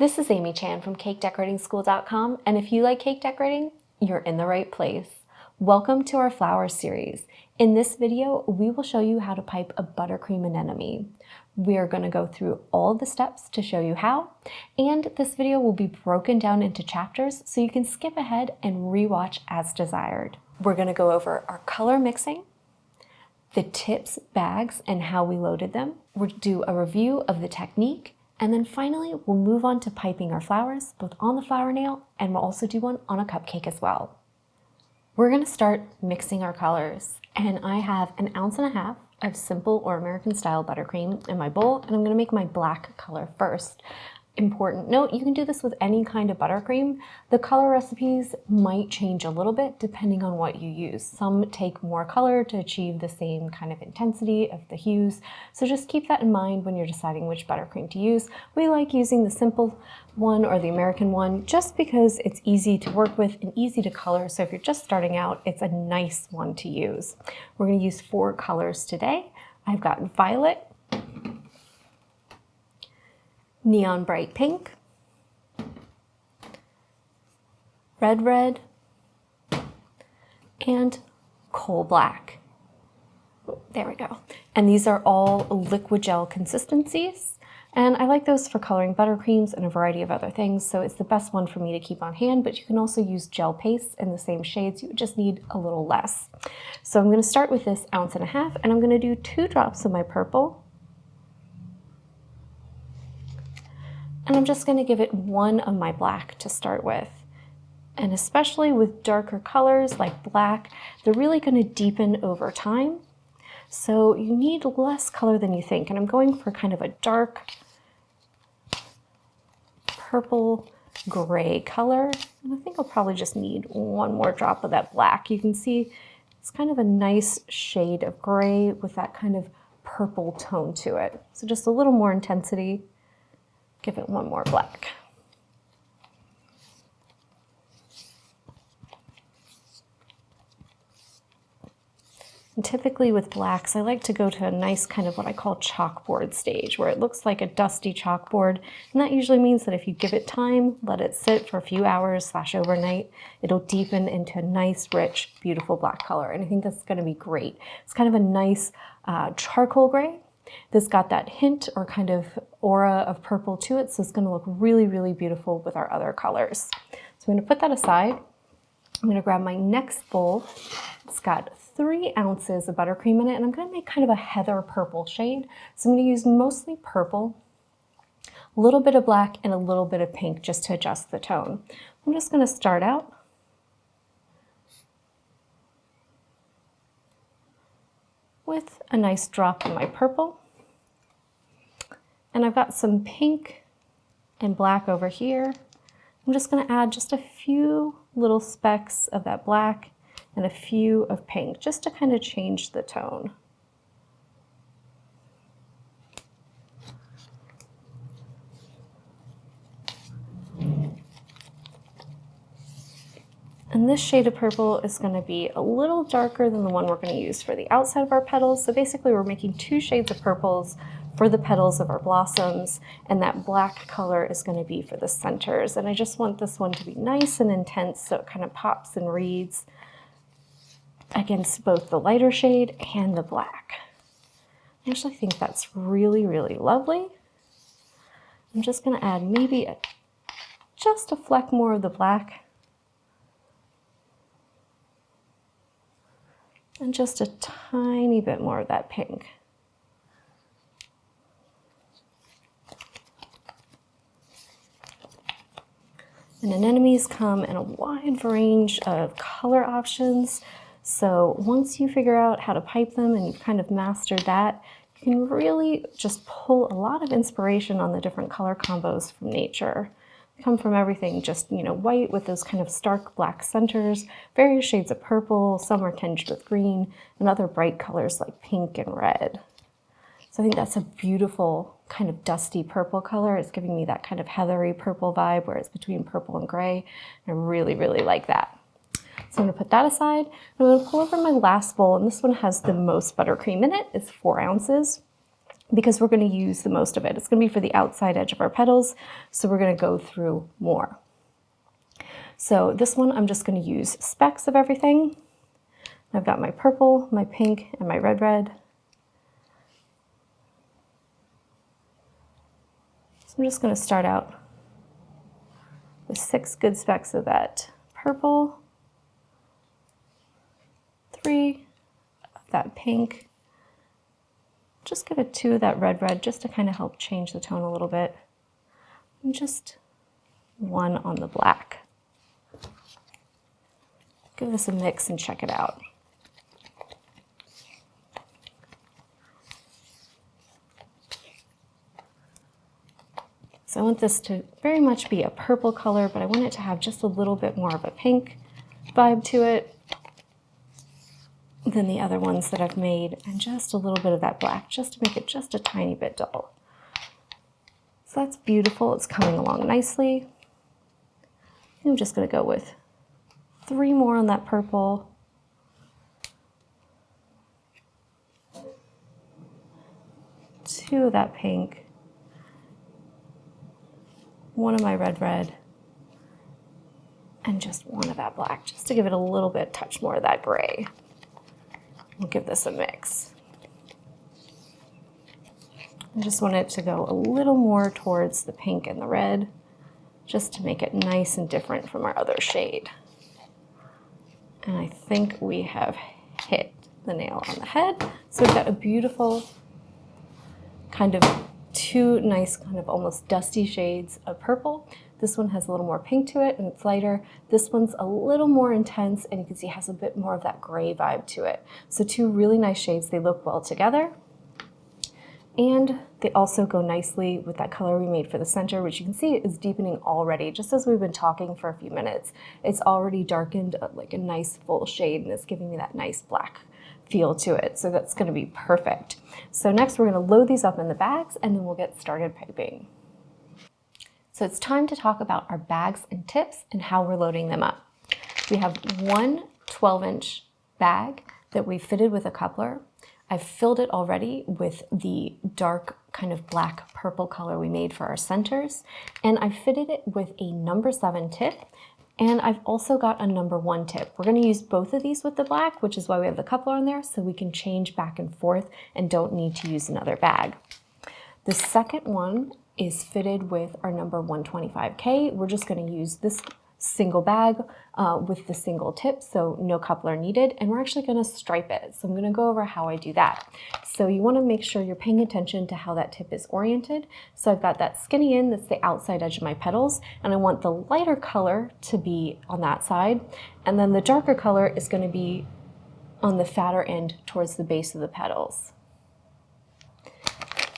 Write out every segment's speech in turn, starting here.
This is Amy Chan from CakeDecoratingSchool.com, and if you like cake decorating, you're in the right place. Welcome to our flower series. In this video, we will show you how to pipe a buttercream anemone. We are going to go through all the steps to show you how, and this video will be broken down into chapters so you can skip ahead and rewatch as desired. We're going to go over our color mixing, the tips, bags, and how we loaded them. We'll do a review of the technique, and then finally, we'll move on to piping our flowers, both on the flower nail, and we'll also do one on a cupcake as well. We're gonna start mixing our colors, and I have 1.5 ounces of simple or American style buttercream in my bowl, and I'm gonna make my black color first. Important note, you can do this with any kind of buttercream. The color recipes might change a little bit depending on what you use. Some take more color to achieve the same kind of intensity of the hues. So just keep that in mind when you're deciding which buttercream to use. We like using the simple one or the American one just because it's easy to work with and easy to color. So if you're just starting out, it's a nice one to use. We're going to use 4 colors today. I've got violet, neon bright pink, red, and coal black. There we go. And these are all liquid gel consistencies. And I like those for coloring buttercreams and a variety of other things. So it's the best one for me to keep on hand, but you can also use gel paste in the same shades. You just need a little less. So I'm going to start with this 1.5 ounces, and I'm going to do 2 drops of my purple. And I'm just going to give it 1 of my black to start with. And especially with darker colors like black, they're really going to deepen over time. So you need less color than you think. And I'm going for kind of a dark purple gray color. And I think I'll probably just need 1 more drop of that black. You can see it's kind of a nice shade of gray with that kind of purple tone to it. So just a little more intensity. Give it 1 more black. And typically with blacks, I like to go to a nice kind of what I call chalkboard stage, where it looks like a dusty chalkboard. And that usually means that if you give it time, let it sit for a few hours / overnight, it'll deepen into a nice, rich, beautiful black color. And I think that's gonna be great. It's kind of a nice charcoal gray. This got that hint or kind of aura of purple to it, so it's going to look really, really beautiful with our other colors. So I'm going to put that aside. I'm going to grab my next bowl. It's got 3 ounces of buttercream in it, and I'm going to make kind of a heather purple shade. So I'm going to use mostly purple, a little bit of black, and a little bit of pink just to adjust the tone. I'm just going to start out with a nice drop of my purple. And I've got some pink and black over here. I'm just going to add just a few little specks of that black and a few of pink just to kind of change the tone. And this shade of purple is going to be a little darker than the one we're going to use for the outside of our petals. So basically we're making 2 shades of purples for the petals of our blossoms, and that black color is going to be for the centers. And I just want this one to be nice and intense so it kind of pops and reads against both the lighter shade and the black. I actually think that's really, really lovely. I'm just going to add maybe just a fleck more of the black and just a tiny bit more of that pink. And anemones come in a wide range of color options. So once you figure out how to pipe them and you've kind of mastered that, you can really just pull a lot of inspiration on the different color combos from nature. They come from everything, just, white with those kind of stark black centers, various shades of purple, some are tinged with green, and other bright colors like pink and red. So I think that's a beautiful kind of dusty purple color. It's giving me that kind of heathery purple vibe where it's between purple and gray. I really, really like that. So I'm going to put that aside. I'm going to pull over my last bowl, and this one has the most buttercream in it. It's 4 ounces. because we're going to use the most of it. It's going to be for the outside edge of our petals, so we're going to go through more. So this one, I'm just going to use specks of everything. I've got my purple, my pink, and my red. So I'm just going to start out with 6 good specks of that purple, 3 of that pink, just give it 2 of that red just to kind of help change the tone a little bit, and just 1 on the black. Give this a mix and check it out. So I want this to very much be a purple color, but I want it to have just a little bit more of a pink vibe to it than the other ones that I've made, and just a little bit of that black, just to make it just a tiny bit dull. So that's beautiful. It's coming along nicely. I'm just going to go with 3 more on that purple. 2 of that pink. 1 of my red, and just 1 of that black, just to give it a little bit, touch more of that gray. We'll give this a mix. I just want it to go a little more towards the pink and the red, just to make it nice and different from our other shade. And I think we have hit the nail on the head. So we've got a beautiful kind of 2 nice kind of almost dusty shades of purple. This one has a little more pink to it and it's lighter. This one's a little more intense and you can see it has a bit more of that gray vibe to it. So 2 really nice shades. They look well together. And they also go nicely with that color we made for the center, which you can see is deepening already. Just as we've been talking for a few minutes, it's already darkened like a nice full shade and it's giving me that nice black feel to it. So that's going to be perfect. So next we're going to load these up in the bags and then we'll get started piping. So it's time to talk about our bags and tips and how we're loading them up. We have one 12-inch bag that we fitted with a coupler. I've filled it already with the dark kind of black purple color we made for our centers, and I fitted it with a number 7 tip, and I've also got a number 1 tip. We're going to use both of these with the black, which is why we have the coupler on there, so we can change back and forth and don't need to use another bag. The second one is fitted with our number 125K. We're just going to use this single bag with the single tip, so no coupler needed, and we're actually going to stripe it. So I'm going to go over how I do that. So you want to make sure you're paying attention to how that tip is oriented. So I've got that skinny end, that's the outside edge of my petals, and I want the lighter color to be on that side, and then the darker color is going to be on the fatter end towards the base of the petals.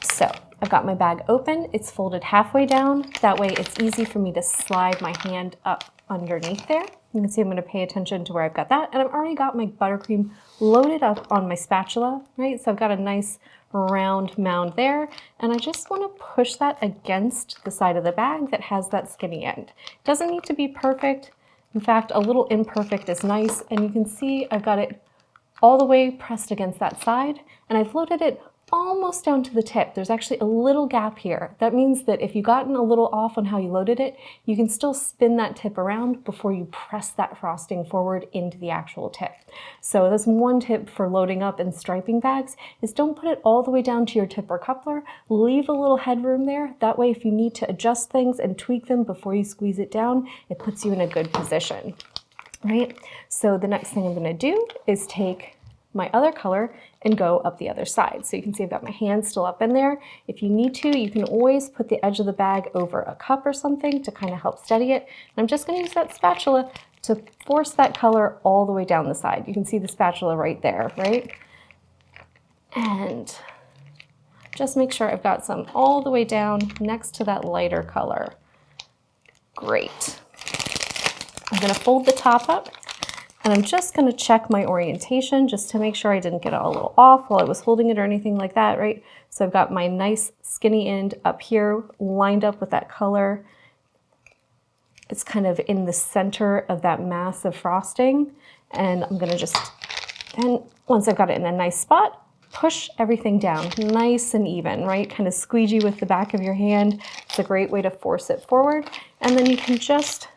So I've got my bag open, it's folded halfway down, that way it's easy for me to slide my hand up underneath there. You can see I'm going to pay attention to where I've got that, and I've already got my buttercream loaded up on my spatula, right? So I've got a nice round mound there, and I just want to push that against the side of the bag that has that skinny end. It doesn't need to be perfect. In fact, a little imperfect is nice, and you can see I've got it all the way pressed against that side, and I've loaded it almost down to the tip. There's actually a little gap here. That means that if you've gotten a little off on how you loaded it, you can still spin that tip around before you press that frosting forward into the actual tip. So that's one tip for loading up and striping bags, is don't put it all the way down to your tip or coupler. Leave a little headroom there. That way if you need to adjust things and tweak them before you squeeze it down, it puts you in a good position, right? So the next thing I'm going to do is take my other color and go up the other side. So you can see I've got my hand still up in there. If you need to, you can always put the edge of the bag over a cup or something to kind of help steady it. And I'm just going to use that spatula to force that color all the way down the side. You can see the spatula right there, right? And just make sure I've got some all the way down next to that lighter color. Great. I'm going to fold the top up. And I'm just going to check my orientation just to make sure I didn't get it a little off while I was holding it or anything like that, right? So I've got my nice skinny end up here lined up with that color. It's kind of in the center of that mass of frosting. And I'm going to just, then once I've got it in a nice spot, push everything down nice and even, right? Kind of squeegee with the back of your hand. It's a great way to force it forward. And then you can just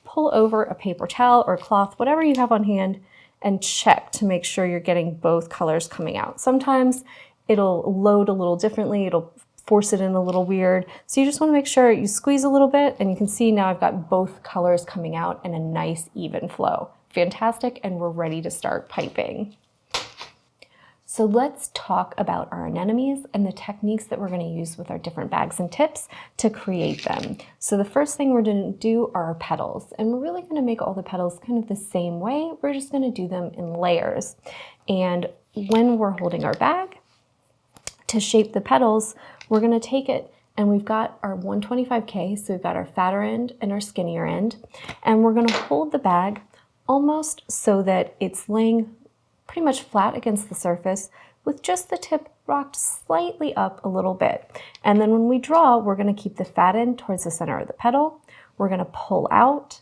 pull over a paper towel or cloth, whatever you have on hand, and check to make sure you're getting both colors coming out. Sometimes it'll load a little differently. It'll force it in a little weird. So you just want to make sure you squeeze a little bit, and you can see now I've got both colors coming out in a nice even flow. Fantastic, and we're ready to start piping. So let's talk about our anemones and the techniques that we're going to use with our different bags and tips to create them. So the first thing we're going to do are our petals, and we're really going to make all the petals kind of the same way. We're just going to do them in layers. And when we're holding our bag, to shape the petals, we're going to take it, and we've got our 125K, so we've got our fatter end and our skinnier end, and we're going to hold the bag almost so that it's laying pretty much flat against the surface with just the tip rocked slightly up a little bit. And then when we draw, we're going to keep the fat end towards the center of the petal. We're going to pull out,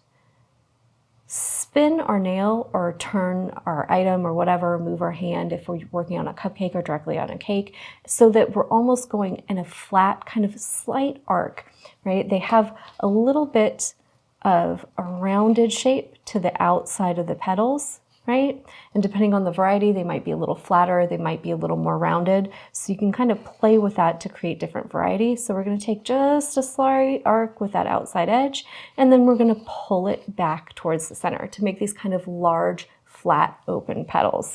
spin our nail or turn our item or whatever, move our hand if we're working on a cupcake or directly on a cake, so that we're almost going in a flat kind of slight arc, right? They have a little bit of a rounded shape to the outside of the petals, right? And depending on the variety, they might be a little flatter, they might be a little more rounded. So you can kind of play with that to create different varieties. So we're going to take just a slight arc with that outside edge, and then we're going to pull it back towards the center to make these kind of large, flat, open petals.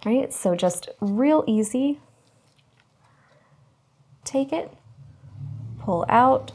Right? So just real easy. Take it, pull out,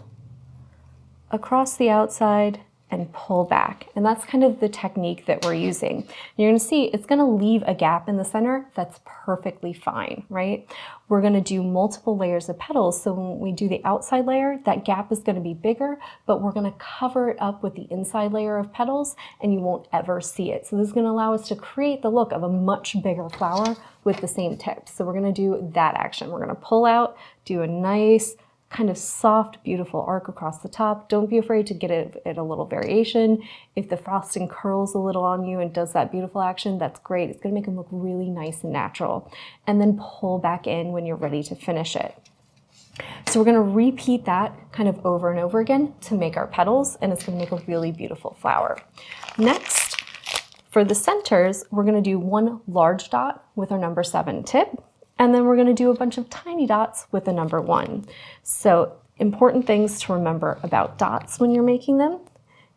across the outside, and pull back. And that's kind of the technique that we're using. You're going to see it's going to leave a gap in the center. That's perfectly fine, right? We're going to do multiple layers of petals. So when we do the outside layer, that gap is going to be bigger, but we're going to cover it up with the inside layer of petals, and you won't ever see it. So this is going to allow us to create the look of a much bigger flower with the same tips. So we're going to do that action. We're going to pull out, do a nice kind of soft, beautiful arc across the top. Don't be afraid to get it at a little variation. If the frosting curls a little on you and does that beautiful action, that's great. It's gonna make them look really nice and natural. And then pull back in when you're ready to finish it. So we're gonna repeat that kind of over and over again to make our petals, and it's gonna make a really beautiful flower. Next, for the centers, we're gonna do one large dot with our number 7 tip. And then we're going to do a bunch of tiny dots with the number 1. So important things to remember about dots when you're making them.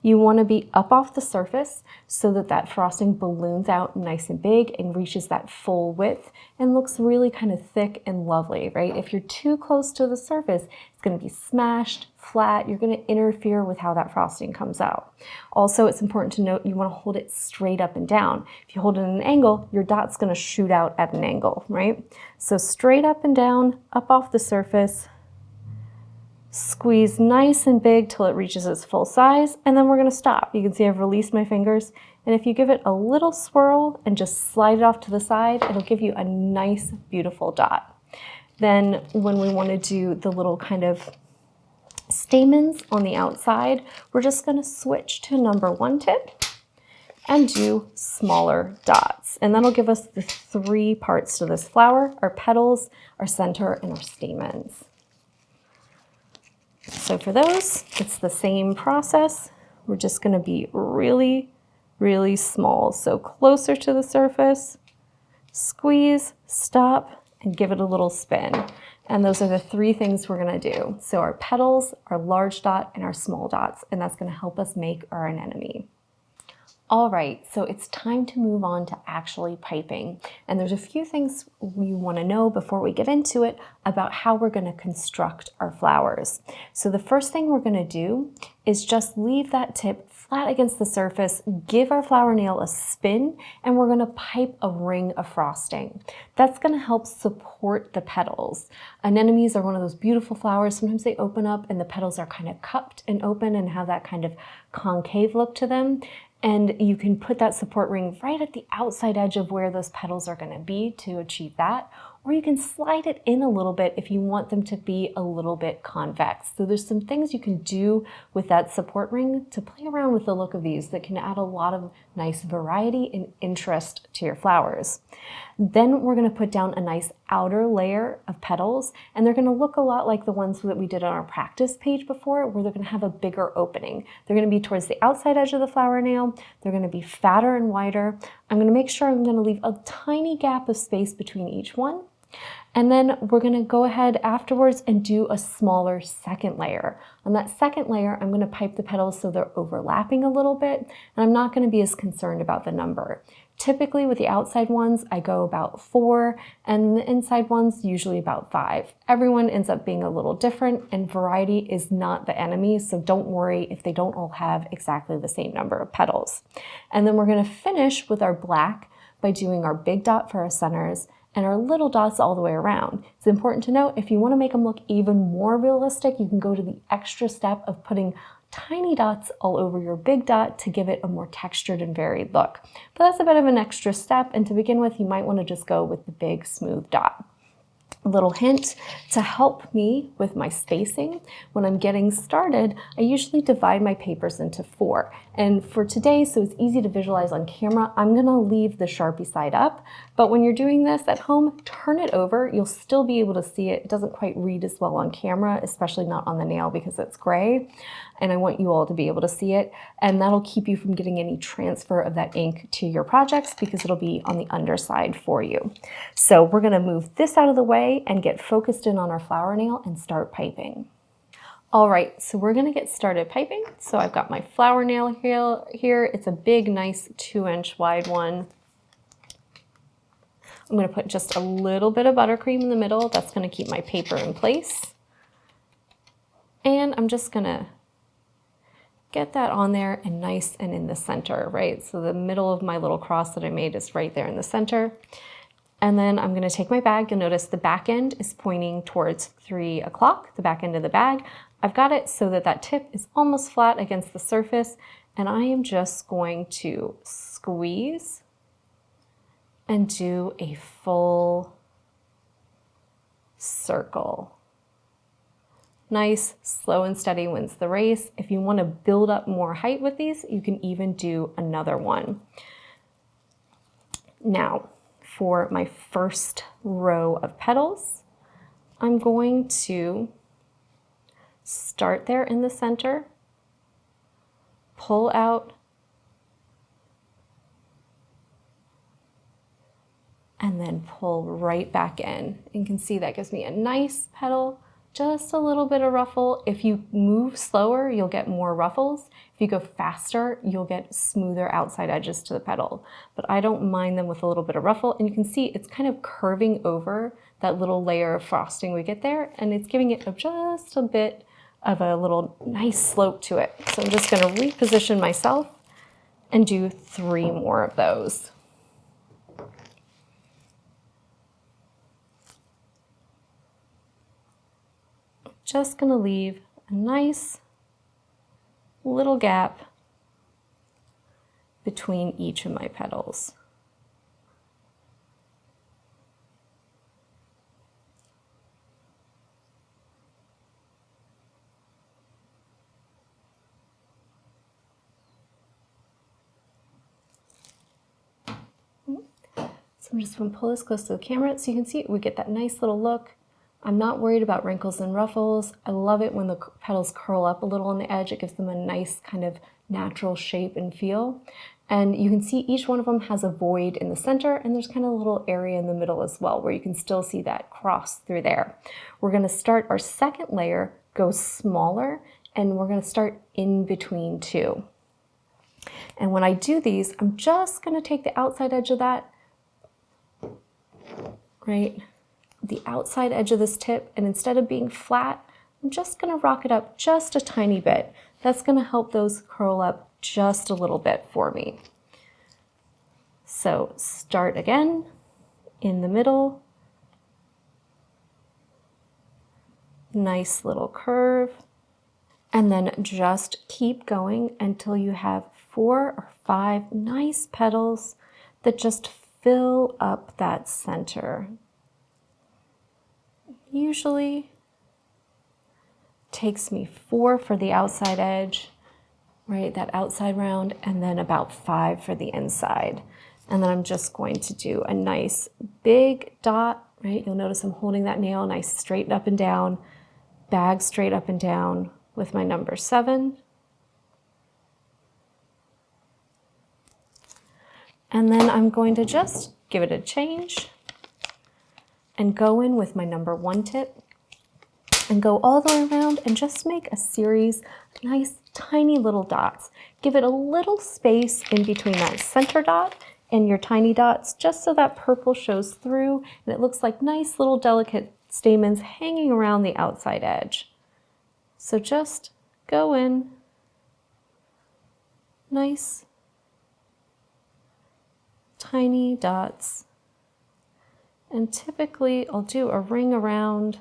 You want to be up off the surface so that that frosting balloons out nice and big and reaches that full width and looks really kind of thick and lovely, right? If you're too close to the surface, it's going to be smashed, flat. You're going to interfere with how that frosting comes out. Also, it's important to note you want to hold it straight up and down. If you hold it at an angle, your dot's going to shoot out at an angle, right? So straight up and down, up off the surface. Squeeze nice and big till it reaches its full size, and then we're going to stop. You can see I've released my fingers, and if you give it a little swirl and just slide it off to the side, it'll give you a nice, beautiful dot. Then when we want to do the little kind of stamens on the outside, we're just going to switch to number 1 tip and do smaller dots. And that'll give us the 3 parts to this flower: our petals, our center, and our stamens. So for those, it's the same process. We're just going to be really, really small. So closer to the surface, squeeze, stop, and give it a little spin. And those are the 3 things we're going to do. So our petals, our large dot, and our small dots. And that's going to help us make our anemone. All right, so it's time to move on to actually piping. And there's a few things we want to know before we get into it about how we're going to construct our flowers. So the first thing we're going to do is just leave that tip flat against the surface, give our flower nail a spin, and we're going to pipe a ring of frosting. That's going to help support the petals. Anemones are one of those beautiful flowers. Sometimes they open up and the petals are kind of cupped and open and have that kind of concave look to them. And you can put that support ring right at the outside edge of where those petals are going to be to achieve that. Or you can slide it in a little bit if you want them to be a little bit convex. So there's some things you can do with that support ring to play around with the look of these that can add a lot of nice variety and interest to your flowers. Then we're going to put down a nice outer layer of petals, and they're going to look a lot like the ones that we did on our practice page before, where they're going to have a bigger opening. They're going to be towards the outside edge of the flower nail. They're going to be fatter and wider. I'm going to make sure I'm going to leave a tiny gap of space between each one. And then we're going to go ahead afterwards and do a smaller second layer. On that second layer, I'm going to pipe the petals so they're overlapping a little bit, and I'm not going to be as concerned about the number. Typically with the outside ones, I go about 4, and the inside ones usually about 5. Everyone ends up being a little different, and variety is not the enemy, so don't worry if they don't all have exactly the same number of petals. And then we're going to finish with our black by doing our big dot for our centers and our little dots all the way around. It's important to note, if you want to make them look even more realistic, you can go to the extra step of putting tiny dots all over your big dot to give it a more textured and varied look. But that's a bit of an extra step, and to begin with, you might want to just go with the big smooth dot. A little hint to help me with my spacing. When I'm getting started, I usually divide my papers into 4. And for today, so it's easy to visualize on camera, I'm gonna leave the Sharpie side up. But when you're doing this at home, turn it over. You'll still be able to see it. It doesn't quite read as well on camera, especially not on the nail because it's gray. And I want you all to be able to see it. And that'll keep you from getting any transfer of that ink to your projects because it'll be on the underside for you. So we're gonna move this out of the way and get focused in on our flower nail and start piping. All right, so we're gonna get started piping. So I've got my flower nail here. It's a big, nice 2-inch wide one. I'm gonna put just a little bit of buttercream in the middle. That's gonna keep my paper in place. And I'm just gonna get that on there and nice and in the center, right? So the middle of my little cross that I made is right there in the center. And then I'm gonna take my bag. You'll notice the back end is pointing towards 3 o'clock, the back end of the bag. I've got it so that that tip is almost flat against the surface, and I am just going to squeeze and do a full circle. Nice, slow and steady wins the race. If you want to build up more height with these, you can even do another one. Now, for my first row of petals, I'm going to start there in the center, pull out, and then pull right back in. You can see that gives me a nice petal, just a little bit of ruffle. If you move slower, you'll get more ruffles. If you go faster, you'll get smoother outside edges to the petal. But I don't mind them with a little bit of ruffle, and you can see it's kind of curving over that little layer of frosting we get there, and it's giving it just a bit of a little nice slope to it. So I'm just gonna reposition myself and do 3 more of those. Just gonna leave a nice little gap between each of my petals. So I'm just gonna pull this close to the camera so you can see we get that nice little look. I'm not worried about wrinkles and ruffles. I love it when the petals curl up a little on the edge. It gives them a nice kind of natural shape and feel. And you can see each one of them has a void in the center, and there's kind of a little area in the middle as well where you can still see that cross through there. We're gonna start our second layer, go smaller, and we're gonna start in between 2. And when I do these, I'm just gonna take the outside edge of that, right? The outside edge of this tip, and instead of being flat, I'm just gonna rock it up just a tiny bit. That's gonna help those curl up just a little bit for me. So start again in the middle. Nice little curve. And then just keep going until you have 4 or 5 nice petals that just fill up that center. Usually takes me 4 for the outside edge, right, that outside round, and then about 5 for the inside. And then I'm just going to do a nice big dot, right? You'll notice I'm holding that nail nice straight up and down, bag straight up and down with my number 7. And then I'm going to just give it a change and go in with my number 1 tip and go all the way around and just make a series of nice tiny little dots. Give it a little space in between that center dot and your tiny dots, just so that purple shows through and it looks like nice little delicate stamens hanging around the outside edge. So just go in, nice tiny dots, and typically I'll do a ring around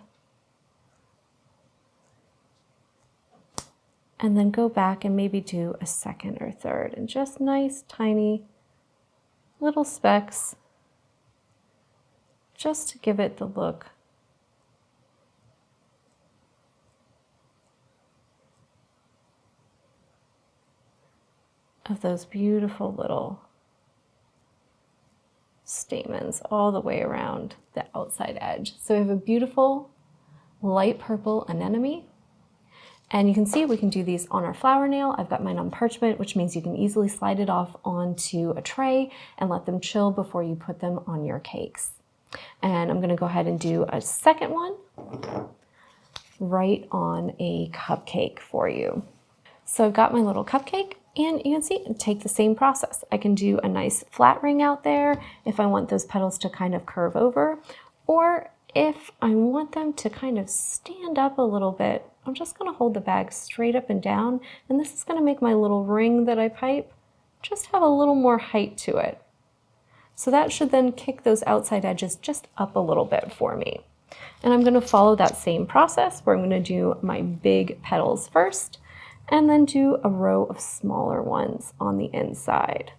and then go back and maybe do a second or third, and just nice tiny little specks just to give it the look of those beautiful little stamens all the way around the outside edge. So we have a beautiful light purple anemone. And you can see we can do these on our flower nail. I've got mine on parchment, which means you can easily slide it off onto a tray and let them chill before you put them on your cakes. And I'm gonna go ahead and do a second one right on a cupcake for you. So I've got my little cupcake, and you can see, take the same process. I can do a nice flat ring out there if I want those petals to kind of curve over, or if I want them to kind of stand up a little bit, I'm just gonna hold the bag straight up and down, and this is gonna make my little ring that I pipe just have a little more height to it. So that should then kick those outside edges just up a little bit for me. And I'm gonna follow that same process where I'm gonna do my big petals first, and then do a row of smaller ones on the inside.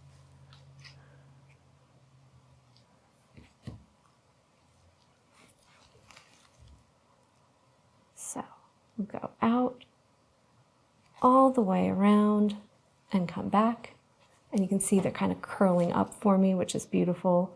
So we'll go out all the way around and come back. And you can see they're kind of curling up for me, which is beautiful.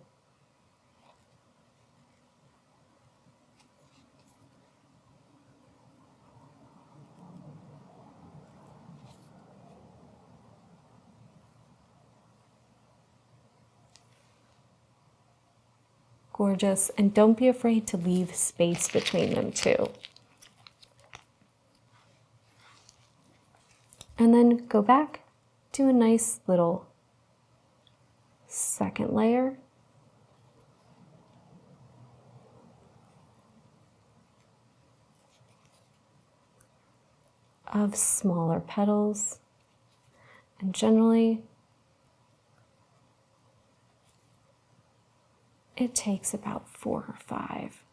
Gorgeous, and don't be afraid to leave space between them too. And then go back, do a nice little second layer. Of smaller petals, and generally it takes about 4 or 5.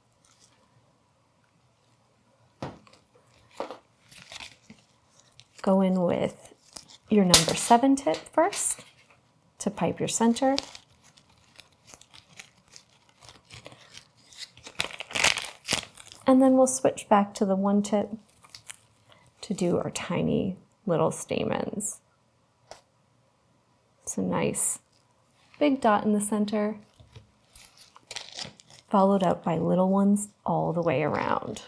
Go in with your number 7 tip first to pipe your center. And then we'll switch back to the 1 tip to do our tiny little stamens. It's a nice big dot in the center, followed up by little ones all the way around.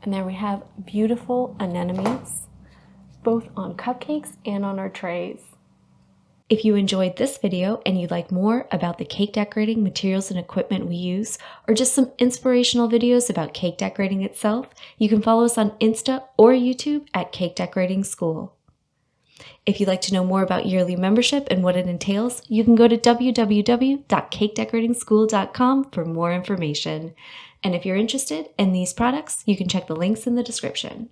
And there we have beautiful anemones, both on cupcakes and on our trays. If you enjoyed this video and you'd like more about the cake decorating materials and equipment we use, or just some inspirational videos about cake decorating itself, you can follow us on Insta or YouTube at Cake Decorating School. If you'd like to know more about yearly membership and what it entails, you can go to www.cakedecoratingschool.com for more information. And if you're interested in these products, you can check the links in the description.